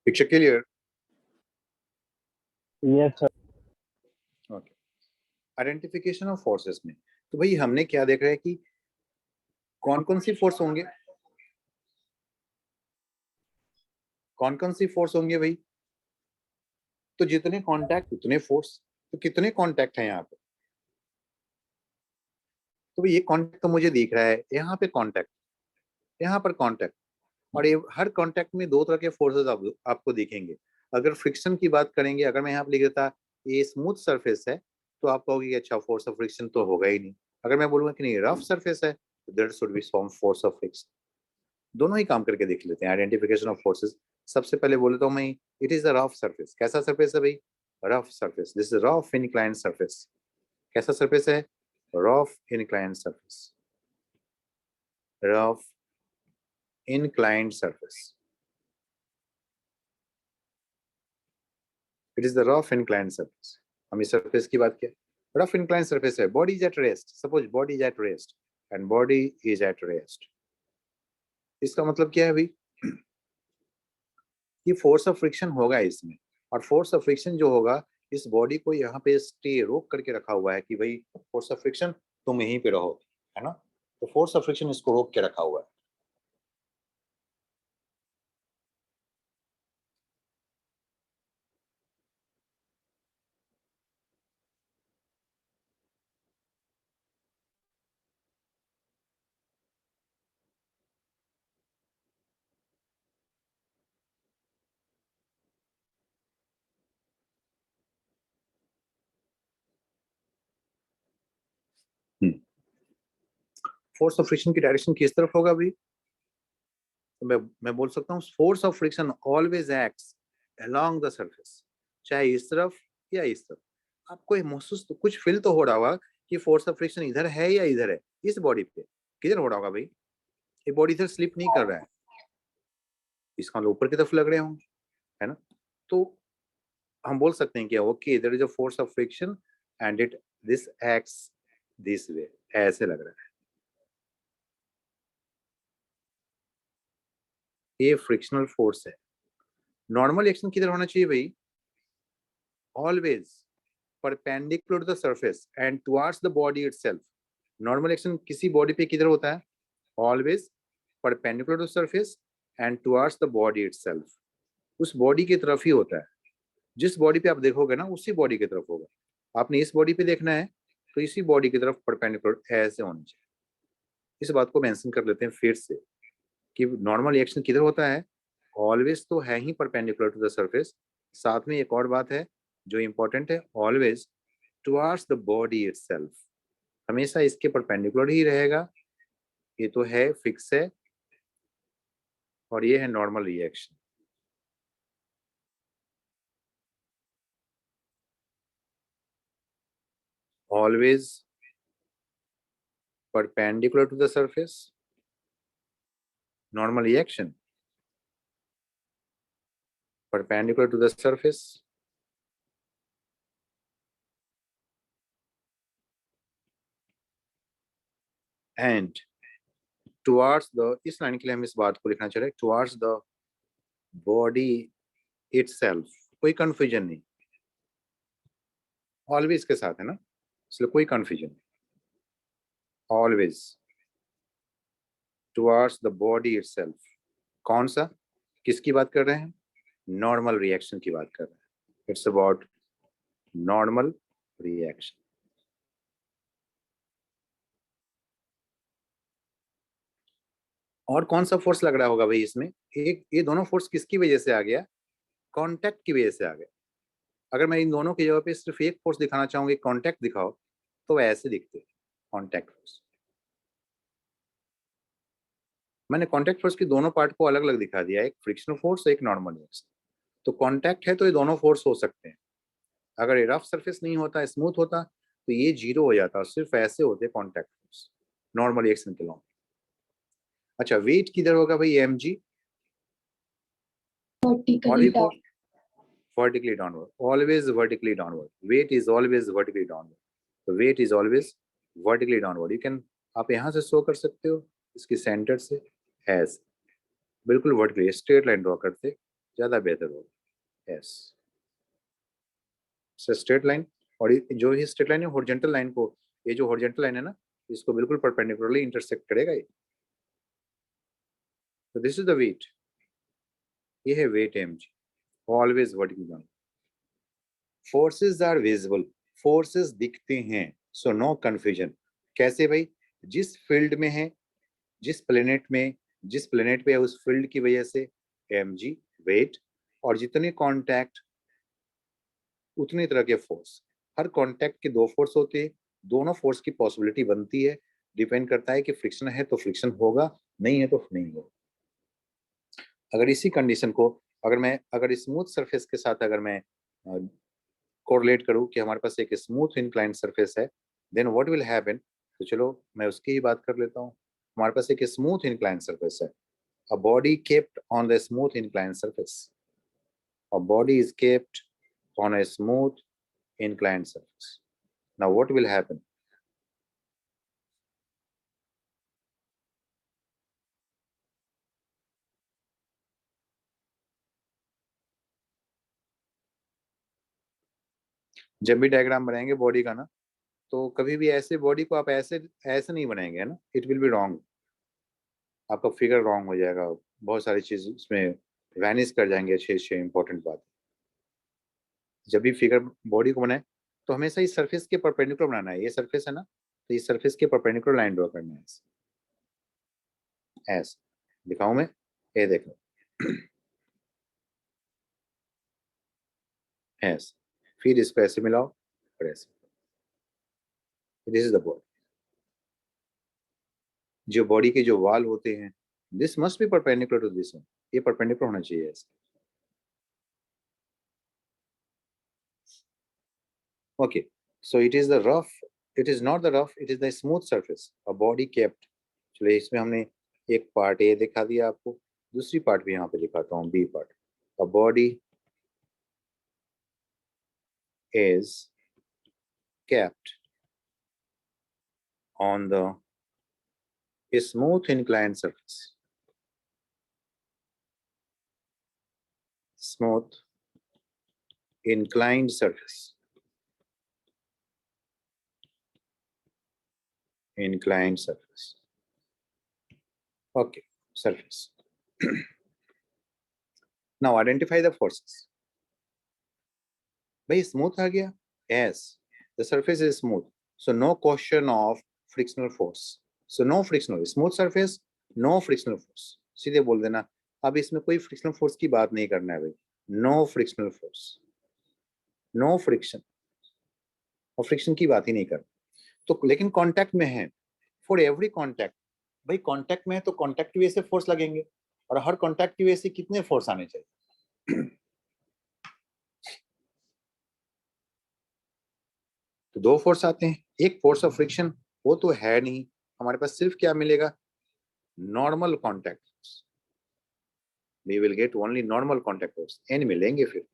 Picture clear? Yes, sir. Okay. Identification of forces में तो भाई हमने क्या देख रहे हैं कि कौन कौन सी फोर्स होंगे, कौन कौन सी फोर्स होंगे भाई? तो जितने कांटेक्ट उतने फोर्स। तो कितने कांटेक्ट हैं यहाँ पे? तो भाई ये कांटेक्ट तो मुझे दिख रहा है, यहाँ पे कांटेक्ट, यहाँ पर कांटेक्ट, और ये हर कांटेक्ट में दो तरह के फोर्सेस आपको दिखेंगे। अगर फ्रिक्शन की बात करेंगे, अगर मैं यहाँ पे लिख देता ये स्मूथ सरफेस है तो आप कहोगे कि अच्छा फोर्स ऑफ फ्रिक्शन तो होगा ही नहीं। अगर मैं बोलूंगा कि नहीं रफ सरफेस है तो there should be some force of friction. दोनों ही काम करके देख लेते हैं। आइडेंटिफिकेशन ऑफ फोर्सेस, सबसे पहले बोलता हूँ मैं, it is a rough surface. कैसा सरफेस है भाई? Rough surface. This is rough inclined surface. कैसा सरफेस है? Rough inclined surface. Rough inclined surface. It is the rough inclined surface. हम इस सरफेस की बात किया, रफ इनक्लाइंड सरफेस है। Body is at rest, suppose body is at rest and body is at rest. इसका मतलब क्या है भाई? कि फोर्स ऑफ फ्रिक्शन होगा इसमें, और फोर्स ऑफ फ्रिक्शन जो होगा इस बॉडी को यहाँ पे स्टे रोक करके रखा हुआ है कि भाई फोर्स ऑफ फ्रिक्शन तुम यहीं पे रहो, है ना? तो फोर्स ऑफ फ्रिक्शन इसको रोक के रखा हुआ है। फोर्स ऑफ फ्रिक्शन की डायरेक्शन किस तरफ होगा भाई? तो मैं बोल सकता हूँ force of friction always acts along the surface, चाहे इस तरफ या इस तरफ। आपको महसूस तो कुछ फील तो हो रहा होगा कि फोर्स ऑफ फ्रिक्शन इधर है या इधर है। इस बॉडी पे किधर हो रहा होगा भाई? ये बॉडी इधर स्लिप नहीं कर रहा है, इसका ऊपर की तरफ लग रहे होंगे, है ना? तो हम बोल सकते हैं कि okay there is a force of friction and it this acts this way, ऐसे लग रहा है। ये फ्रिक्शनल फोर्स है। नॉर्मल एक्शन किधर होना चाहिए भाई? Always perpendicular to the surface and towards the body itself. Normal action किसी बॉडी पे किधर होता है? Always perpendicular to surface and towards the body itself. उस बॉडी की तरफ ही होता है। जिस बॉडी पे आप देखोगे ना उसी बॉडी की तरफ होगा। आपने इस बॉडी पे देखना है तो इसी बॉडी की तरफ परपेंडिकुलर ऐसे होना चाहिए। इस बात को मेंशन कर लेते हैं फिर से कि नॉर्मल रिएक्शन किधर होता है? ऑलवेज तो है ही परपेंडिकुलर टू द सरफेस, साथ में एक और बात है जो इंपॉर्टेंट है, always towards the body itself. हमेशा इसके परपेंडिकुलर ही रहेगा। ये तो है, फिक्स है, और ये है normal reaction. Always perpendicular to the surface, normal reaction perpendicular to the surface, and towards the, इस लाइन के लिए हम इस बात को लिखना चाह रहे हैं towards the body itself। कोई कंफ्यूजन नहीं, ऑलवेज के साथ है ना, इसलिए कोई कंफ्यूजन नहीं। Always towards the body itself। कौन सा, किसकी बात कर रहे हैं? नॉर्मल रिएक्शन की बात कर रहे हैं। It's about normal reaction. और कौन सा फोर्स लग रहा होगा भाई इसमें? एक, ये दोनों फोर्स किसकी वजह से आ गया? कांटेक्ट की वजह से आ गया। अगर मैं इन दोनों की जगह पे सिर्फ एक फोर्स दिखाना चाहूंगी, कांटेक्ट दिखाओ, तो ऐसे दिखते हैं कांटेक्ट फोर्स। मैंने कांटेक्ट फोर्स की दोनों पार्ट को अलग अलग दिखा दिया, एक फ्रिक्शनल फोर्स, एक नॉर्मल फोर्स। तो कांटेक्ट है तो ये दोनों फोर्स हो सकते हैं। अगर ये रफ सरफेस नहीं होता, स्मूथ होता, तो ये जीरो हो जाता, सिर्फ ऐसे होते कांटेक्ट फोर्स नॉर्मल रिएक्शन के लॉन्ग। अच्छा, वेट किधर होगा भाई? M G vertically downward, always vertically downward. Weight is always vertically downward. The weight is always vertically downward. You can आप यहाँ से शो कर सकते हो इसकी सेंटर से एस, बिल्कुल वर्टिकली स्ट्रेट लाइन ड्रॉ करते ज्यादा बेहतर होगा। एस स्ट्रेट लाइन, और जो ही स्ट्रेट लाइन है हॉरिजॉन्टल लाइन को, ये जो हॉरिजॉन्टल लाइन है ना इसको बिल्कुल परपेंडिकुलरली इंटरसेक्ट करेगा ये। तो दिस इज द वेट, ये है weight M G, always vertical down. Forces are visible, forces दिखते हैं, सो नो कंफ्यूजन। कैसे भाई? जिस फील्ड में है, जिस प्लेनेट में, जिस प्लेनेट पे है उस फील्ड की वजह से एम जी वेट, और जितने कांटेक्ट उतनी तरह के फोर्स। हर कांटेक्ट के दो फोर्स होते हैं, दोनों फोर्स की पॉसिबिलिटी बनती है, डिपेंड करता है कि फ्रिक्शन है तो फ्रिक्शन होगा, नहीं है तो नहीं होगा। अगर इसी कंडीशन को अगर स्मूथ सरफेस के साथ अगर मैं कोरिलेट करूं कि हमारे पास एक स्मूथ इंक्लाइंड सरफेस है, देन व्हाट विल हैपन। तो चलो मैं उसकी ही बात कर लेता हूं। हमारे पास एक स्मूथ इंक्लाइंड सरफेस है, a body kept on the smooth inclined surface, a body is kept on a smooth inclined surface. Now what will happen? जब भी डायग्राम बनाएंगे बॉडी का ना, तो कभी भी ऐसे बॉडी को आप ऐसे ऐसे नहीं बनाएंगे है ना, इट विल बी रॉन्ग, आपका फिगर रॉन्ग हो जाएगा, बहुत सारी चीज उसमें वैनिश कर जाएंगे, अच्छे अच्छे इंपॉर्टेंट बात। जब भी फिगर बॉडी को बनाए तो हमेशा इस सरफेस के परपेंडिकुलर बनाना है, ये सरफेस है ना, तो इस सरफेस के परपेंडिकुलर लाइन ड्रॉ करना है ऐसे दिखाऊं मैं, ये देखो ऐसे, फिर इसको ऐसे मिलाओ और ऐसे, दिस इज द बॉडी। जो बॉडी के जो वाल होते हैं, this must be perpendicular to this one, ये परपेंडिकुलर होना चाहिए ऐसे। Okay, so it is the rough, it is not the rough, it is the smooth surface, a body kept। चलिए इसमें हमने एक पार्ट ए दिखा दिया आपको, दूसरी पार्ट भी यहाँ पे दिखाता हूँ, B part. a body is kept on the smooth inclined surface, smooth inclined surface, inclined surface। Okay, surface। now identify the forces। भाई स्मूथ आ गया, yes, the surface is smooth, so no question of frictional force, so no frictional, smooth surface, no frictional force, सीधे बोल देना। अब इसमें कोई frictional force की बात नहीं करना है भाई, no frictional force, no friction, और फ्रिक्शन की बात ही नहीं करना। तो लेकिन कांटेक्ट में है, फॉर एवरी कांटेक्ट, भाई कांटेक्ट में है तो कांटेक्ट की वजह से फोर्स लगेंगे, और हर कांटेक्ट की वजह से कितने फोर्स आने चाहिए? तो दो फोर्स आते हैं, एक फोर्स ऑफ फ्रिक्शन वो तो है नहीं, हमारे पास सिर्फ क्या मिलेगा, normal contact, we will get only normal contact force, N मिलेंगे फिर।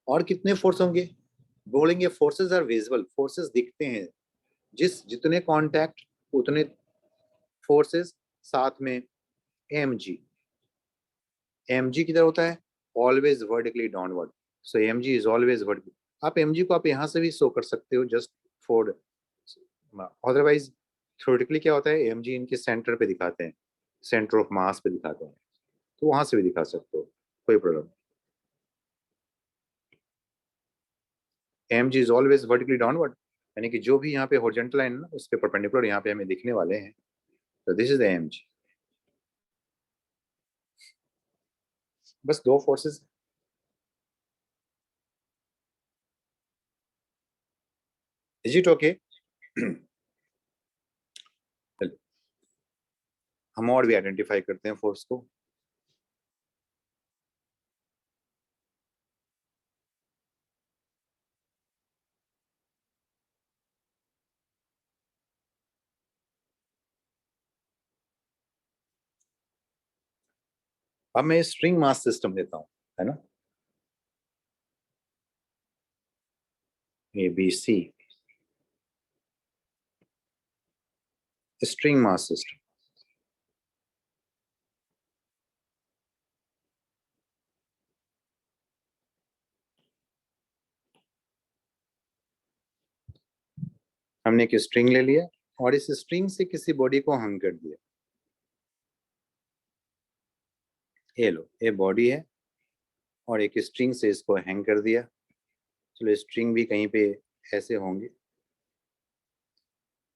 और कितने फोर्स होंगे? बोलेंगे फोर्सेस आर विजिबल, फोर्सेस दिखते हैं, जितने कॉन्टैक्ट उतने फोर्सेस, साथ में एम जी, एम जी किधर होता है, always vertically downward, so M G is always vertical. आप एम जी को आप यहाँ से भी शो कर सकते हो, जस्ट फॉर, अदरवाइज थ्योरेटिकली क्या होता है, एम जी इनके सेंटर पे दिखाते हैं, सेंटर ऑफ मास पे दिखाते हैं, तो वहां से भी दिखा सकते हो, कोई problem. M G is always vertically downward, यानी कि जो भी यहाँ पे हॉरिजॉन्टल लाइन है ना उस पे परपेंडिकुलर यहाँ पे हमें दिखने वाले हैं, तो this is the M G. बस दो फोर्सेस, इज इट ओके? हम और भी आइडेंटिफाई करते हैं फोर्स को। अब मैं स्ट्रिंग मास सिस्टम देता हूँ, है ना, A B C, string mass system. हमने एक स्ट्रिंग ले लिया और इस स्ट्रिंग से किसी बॉडी को हंग कर दिया। ये लो, ये बॉडी है और एक स्ट्रिंग से इसको हैंग कर दिया। चलो स्ट्रिंग भी कहीं पे ऐसे होंगे।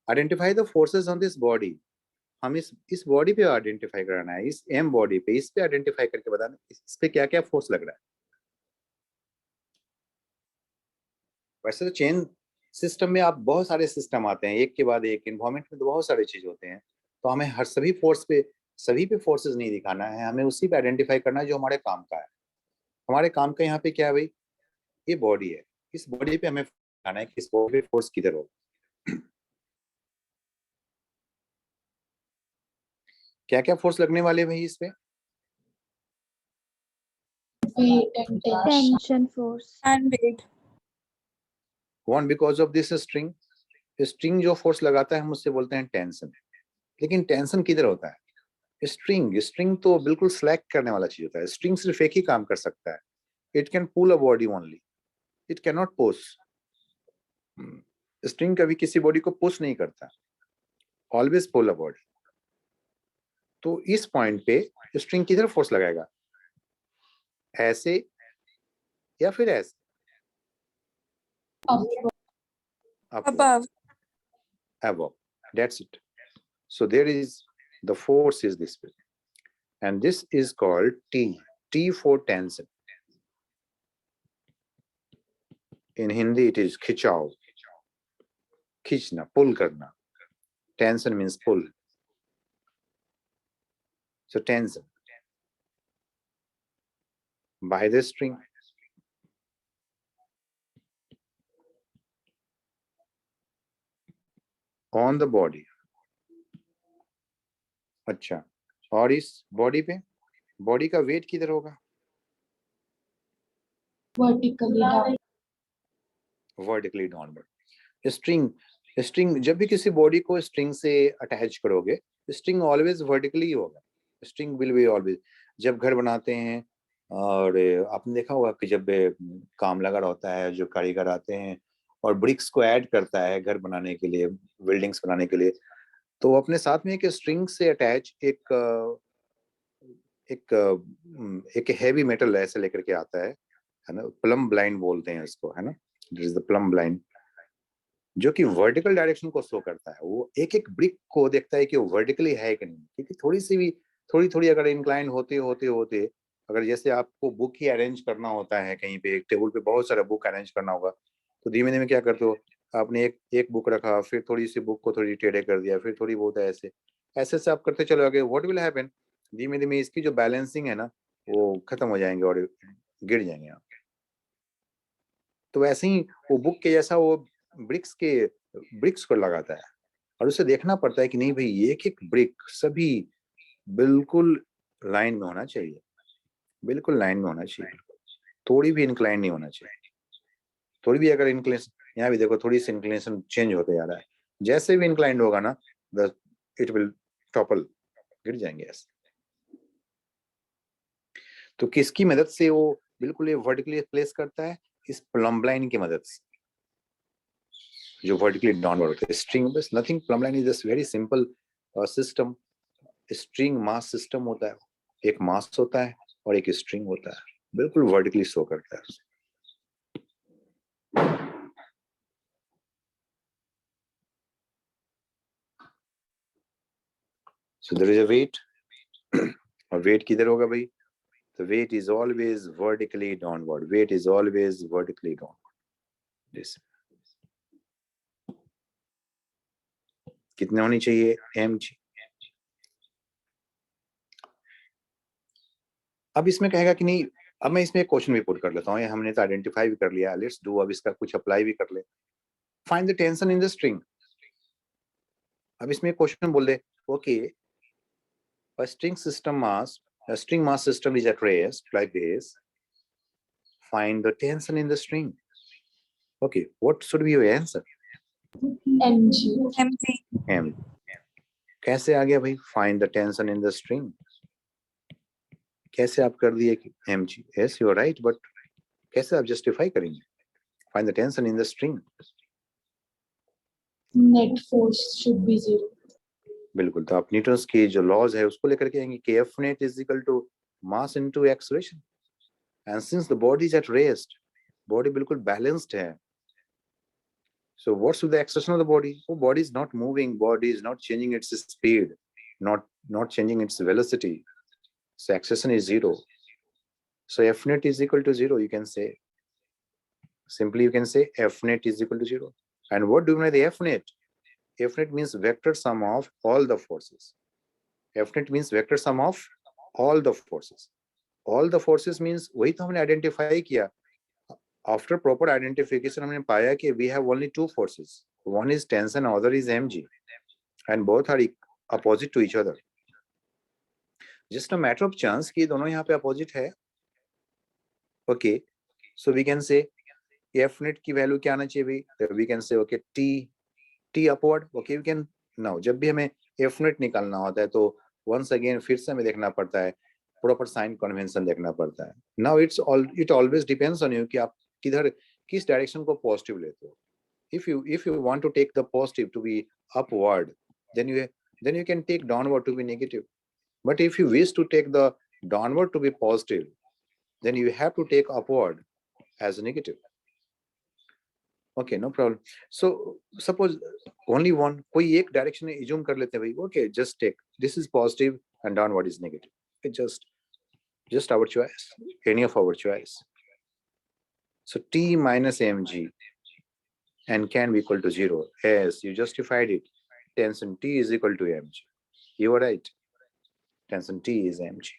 Identify the forces on this body. हम इस बॉडी पे आइडेंटिफाई कराना है, इस एम बॉडी पे, इस पे आइडेंटिफाई करके बताना इस पे क्या क्या फोर्स लग रहा है। वैसे तो चेन सिस्टम में आप बहुत सारे सिस्टम आते हैं, एक के बाद एक। इन्वायरमेंट में तो बहुत सारे चीज होते हैं, तो हमें हर सभी पे फोर्सेस नहीं दिखाना है, हमें उसी पे आइडेंटिफाई करना है जो हमारे काम का है। हमारे काम का यहाँ पे क्या है भाई, ये बॉडी है, इस बॉडी पे हमें दिखाना है कि इस बॉडी पे फोर्स किधर हो। क्या क्या फोर्स लगने वाले भाई इस पे? Tension force and weight. One because of this string. String जो फोर्स लगाता है हम उससे बोलते हैं टेंशन। लेकिन टेंशन किधर होता है? स्ट्रिंग तो बिल्कुल स्लैक करने वाला चीज होता है। स्ट्रिंग सिर्फ एक ही काम कर सकता है, it can pull a body only, it can not push. String कभी किसी बॉडी को पुश नहीं करता, ऑलवेज पुल अ बॉडी। तो इस पॉइंट पे स्ट्रिंग किधर फोर्स लगाएगा? ऐसे या फिर ऐसे? Above. Above. That's it. So there is, the force is this way, and this is called T. T for tension. In Hindi it is खिंचाव, खींचना, pull करना. Tension means pull. So tension by the string. On the body. अच्छा, और इस body पे, body का wait किधर होगा? Vertically downward. स्ट्रिंग जब भी किसी बॉडी को स्ट्रिंग से अटैच करोगे, स्ट्रिंग ऑलवेज वर्टिकली होगा। String will be always. जब घर बनाते हैं, और आपने देखा होगा कि जब काम लगा होता है, जो कारीगर आते हैं और ब्रिक्स को ऐड करता है घर बनाने के लिए, बिल्डिंग्स बनाने के लिए, तो अपने साथ में एक स्ट्रिंग से अटैच एक हैवी मेटल ऐसे लेकर के आता है ना, प्लम ब्लाइंड बोलते हैं उसको, है ना, this is the plum blind, जो कि वर्टिकल डायरेक्शन को शो करता है। वो एक एक ब्रिक को देखता है कि वो वर्टिकली है कि नहीं, क्योंकि थोड़ी सी भी थोड़ी अगर इंक्लाइन होते होते अगर जैसे आपको बुक ही अरेंज करना होता है, कहीं पे एक टेबल पे बहुत सारा बुक अरेंज करना होगा, तो धीमे धीमे क्या करते हो, आपने एक बुक रखा, फिर थोड़ी सी बुक को थोड़ी टेढ़े कर दिया, फिर थोड़ी बहुत ऐसे ऐसे से आप करते चलो आगे, व्हाट विल हैपन, धीमे धीमे इसकी जो बैलेंसिंग है ना वो खत्म हो जाएंगे और गिर जाएंगे आप। तो वैसे ही वो बुक के जैसा वो ब्रिक्स को लगाता है, और उसे देखना पड़ता है कि नहीं भाई एक एक ब्रिक सभी बिल्कुल लाइन में होना चाहिए, बिल्कुल लाइन में होना चाहिए, थोड़ी भी इंक्लाइन नहीं होना चाहिए। थोड़ी भी अगर इंक्लेशन, यहाँ भी देखो थोड़ी सी इंक्लेशन चेंज होते जा रहा है, जैसे भी इंक्लाइंड होगा ना इट विल टॉपल, गिर जाएंगे ऐसे। तो किसकी मदद से वो बिल्कुल ये वर्टिकली प्लेस करता है? इस प्लम लाइन की मदद से, जो वर्टिकली डाउनवर्ड होता है। स्ट्रिंग बस nothing, plum line is just very simple system. String mass system होता है, एक मास होता है और एक स्ट्रिंग होता है, बिल्कुल वर्टिकली शो करता है। So there is a weight, और weight किधर होगा भाई? The weight is always vertically downward. Weight is always vertically downward. This. कितने होनी चाहिए? mg। अब इसमें कहेगा कि नहीं, अब मैं इसमें एक क्वेश्चन भी पुट कर लेता हूँ, हमने तो आइडेंटिफाई भी कर लिया, लेट्स डू, अब इसका कुछ अप्लाई भी कर ले। Find the tension in the string. अब इसमें क्वेश्चन बोल दे, okay, a string mass system is at rest like this. Find the tension in the string. Okay, what should be your answer? mg mg. M. कैसे आ गया भाई? Find the tension in the string. कैसे आप कर दिए कि mg? Yes, you are right, but कैसे आप जस्टिफाई करेंगे? Find the tension in the string. Net force should be 0. बिल्कुल, तो आप न्यूटन्स की जो लॉज है उसको लेकर के आएंगे कि F net is equal to mass into acceleration. And since the body is at rest, body बिल्कुल बैलेंस्ड है, so what's with the acceleration of the body? Oh, body is not moving, body is not changing its speed, not changing its velocity, so acceleration is 0. So f net is equal to 0. You can say, simply you can say f net is equal to 0. And what do you mean by the f net? F net means vector sum of all the forces. F net means vector sum of all the forces. All the forces means वही तो हमने identify किया. After proper identification हमने पाया कि we have only two forces. One is tension, other is mg, and both are opposite to each other. Just a matter of chance कि दोनों यहाँ पे opposite है. Okay, so we can say f net की value क्या आना चाहिए भाई? We can say okay t upward. Okay, we can now जब भी हमें f net निकालना होता है तो once again फिर से हमें देखना पड़ता है, proper sign convention देखना पड़ता है. Now it always depends on you कि आप किधर किस direction को positive लेते हो. If you want to take the positive to be upward, then you can take downward to be negative. But if you wish to take the downward to be positive, then you have to take upward as a negative. Okay, no problem. So suppose only one, कोई एक direction में assume कर लेते हैं भाई. Okay, just take this is positive and downward is negative. It just our choice, any of our choice. So t minus mg and can be equal to 0. Yes, you justified it. Tension T is equal to mg. You are right. Tension T is mg.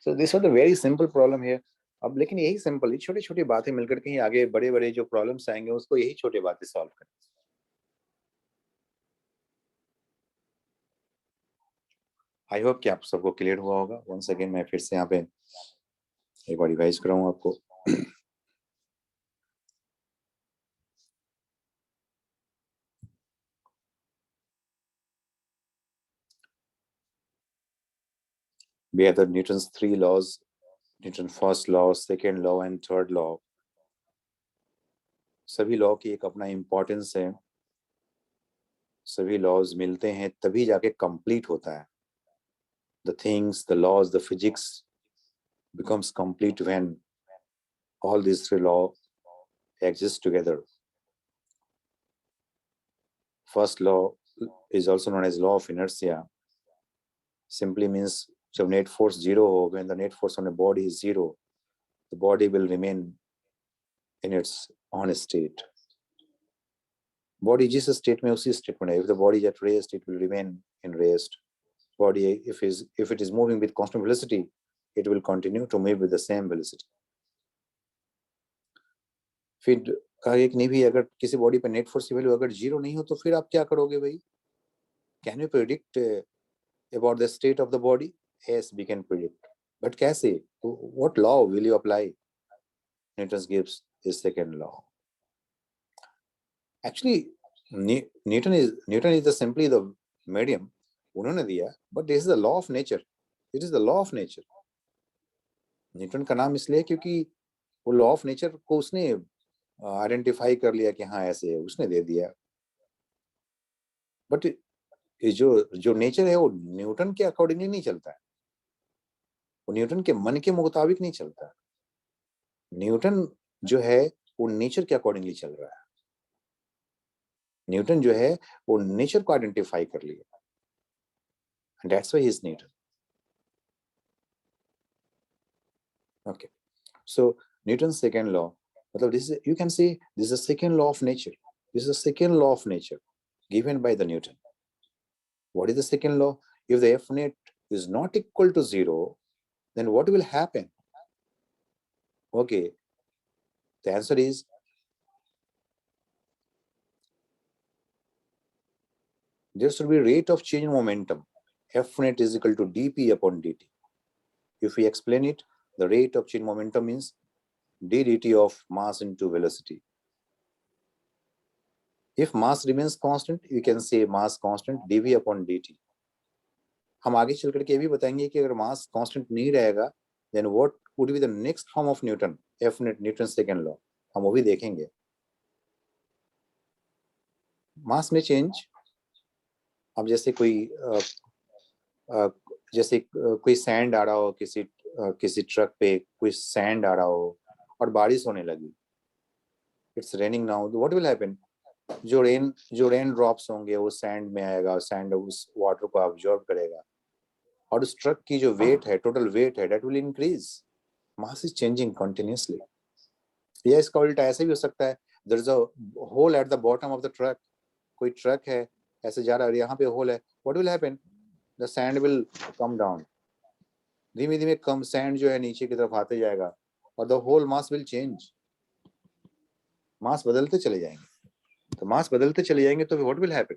So this was a very simple problem here. अब लेकिन यही simple, छोटी छोटी बातें मिलकर कहीं आगे बड़े बड़े जो प्रॉब्लम्स आएंगे उसको यही छोटी बातें सॉल्व करें. आई होप कि आप सबको क्लियर हुआ होगा. वंस अगेन मैं फिर से यहाँ पे एक बार रिवाइज कराऊं आपको. We have the Newton's 3 laws, Newton's first law, second law and third law. सभी लॉ की एक अपना इम्पोर्टेंस है. सभी लॉज मिलते हैं तभी जाके कंप्लीट होता है. The things, the laws, the physics becomes complete when all these three laws exist together. First law is also known as law of inertia. Simply means जब net force 0 हो, when the net force on a body is 0, the body will remain in its own state. Body जिस state में उसी state में है. If the body is at rest, it will remain in rest. Body if it is moving with constant velocity, it will continue to move with the same velocity. फिर कहा एक नहीं भी, अगर किसी बॉडी पे नेट फोर्स की value अगर 0 नहीं हो तो फिर आप क्या करोगे भाई? Can you predict about the state of the body? Yes, we can predict, but कैसे? What law will you apply? Newton gives his second law. Actually Newton is the simply the medium उन्होंने दिया, but this is the law of nature. It is the law of nature. Newton का नाम इसलिए क्योंकि वो law of nature को उसने identify कर लिया कि हाँ ऐसे है, उसने दे दिया. बट जो नेचर है वो न्यूटन के अकॉर्डिंगली नहीं चलता है. वो न्यूटन के मन के मुताबिक नहीं चलता है. न्यूटन जो है वो नेचर के अकॉर्डिंगली चल रहा है. न्यूटन जो है वो नेचर को आइडेंटिफाई कर लिया. And that's why he is Newton. Okay, so Newton second law, मतलब this is, you can say this is the second law of nature. This is the second law of nature given by the Newton. What is the second law? If the F net is not equal to 0, then what will happen? Okay, the answer is there should be rate of change in momentum. F net is equal to dp upon dt. If we explain it, the rate of change momentum means d dt of mass into velocity. If mass remains constant, you can say mass constant dv upon dt. हम आगे चल करके ये भी बताएंगे कि अगर मास constant नहीं रहेगा then what would be the next form of Newton, F net, Newton second law, हम वो भी देखेंगे. मास में चेंज, अब जैसे कोई कोई सैंड आ रहा हो, किसी ट्रक पे कोई सैंड आ रहा हो और बारिश होने लगी, it's raining now, what will happen? जो रेन ड्रॉप्स होंगे वो सैंड में आएगा और सैंड उस वाटर को अब्जॉर्ब करेगा और उस ट्रक की जो वेट है, टोटल वेट है, that will increase. Mass is changing continuously. या इसका उल्टा ऐसे भी हो सकता है, there is a hole at the bottom of the truck. कोई ट्रक है ऐसे जा रहा है और यहाँ पे होल है, what will happen? The sand will come down. धीमे धीमे कम सैंड जो है नीचे की तरफ आते जाएगा और the whole mass will change. Mass बदलते चले जाएंगे. तो मास बदलते चले जाएंगे तो व्हाट विल हैपन?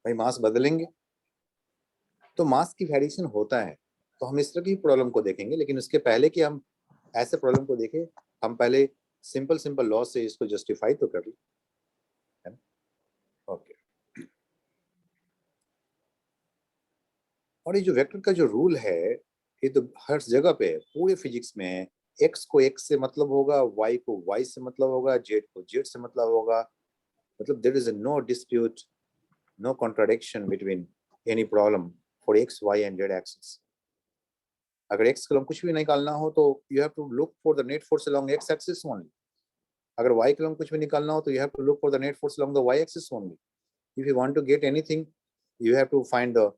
भाई मास बदलेंगे तो मास की वेरिएशन होता है. तो हम इस तरह की प्रॉब्लम को देखेंगे, लेकिन उसके पहले कि हम ऐसे प्रॉब्लम को देखें, हम पहले सिंपल लॉ से इसको जस्टिफाई तो कर लें. ओके. और ये जो वेक्टर का जो रूल है ये तो हर जगह पे है, पूरे फिजिक्स में है. एक्स को एक्स से मतलब होगा, वाई को वाई से मतलब होगा, जेड को जेड से मतलब होगा. मतलब there is no dispute, no contradiction between any problem for X, Y and Z axis. अगर एक्स कलम कुछ भी निकालना हो तो you have to look for the net force along X axis only. अगर वाई कलम कुछ भी निकालना हो तो you have to look for the net force along the Y axis only. If you want to get anything you have to find the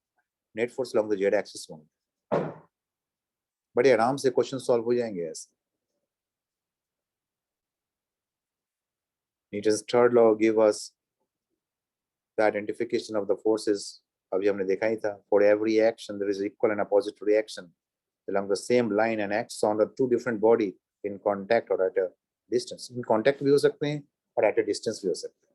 net force along the Z axis only. बड़े आराम से question solve हो जाएंगे ऐसे. Newton's third law give us the identification of the forces. अभी हमने देखा ही था. For every action there is equal and opposite reaction along the same line and acts on the two different body in contact or at a distance. In contact भी हो सकते हैं और at a distance भी हो सकते हैं.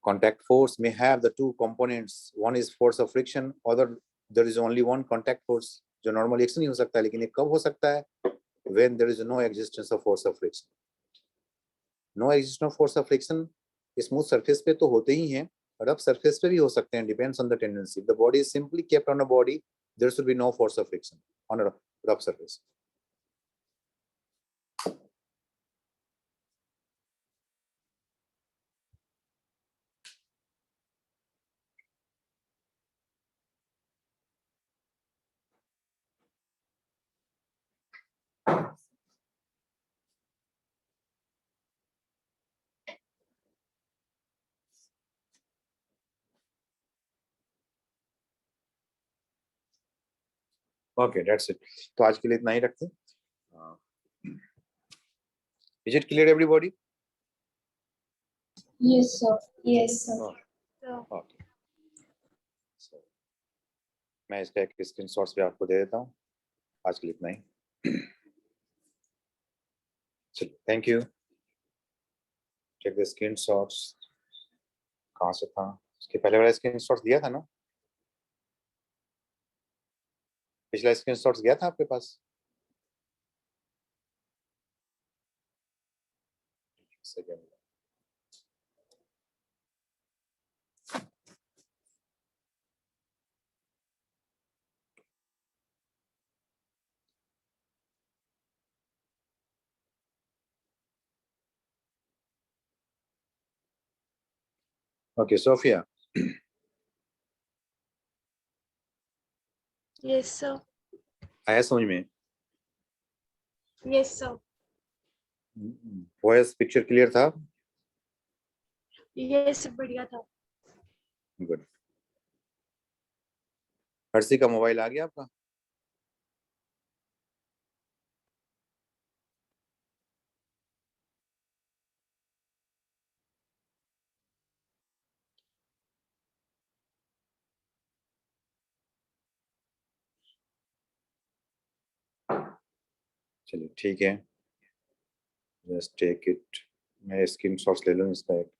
Contact force may have the two components. One is force of friction, other there is only one contact force. जो normal एक्शन नहीं हो सकता, लेकिन ये कब हो सकता है? When there is no existence of force of friction. No existence of force of friction smooth surface पे तो होते ही हैं, rough surface पे भी हो सकते हैं. Depends on the tendency. If the body is simply kept on a body, there should be no force of friction on a rough surface. Okay, that's it. तो आज के लिए इतना ही रखते हैं. Is it clear everybody? Yes, sir. Yes, sir. Okay. So, मैं इसका एक स्क्रीनशॉट्स भी आपको दे देता हूँ. आज के लिए इतना ही. चलिए, thank you. Check the screenshots. कहाँ से था? इसके पहले वाला स्क्रीनशॉट्स दिया था ना? पिछला स्क्रीनशॉट्स गया था आपके पास? Second. Okay Sophia. Yes, sir. आया समझ में? Yes, sir. Voice picture clear था? Yes, बढ़िया था. गुड. हर्षी का मोबाइल आ गया आपका? चलिए ठीक है. Just take it. मैं स्क्रीनशॉट्स ले लूँ इसका एक.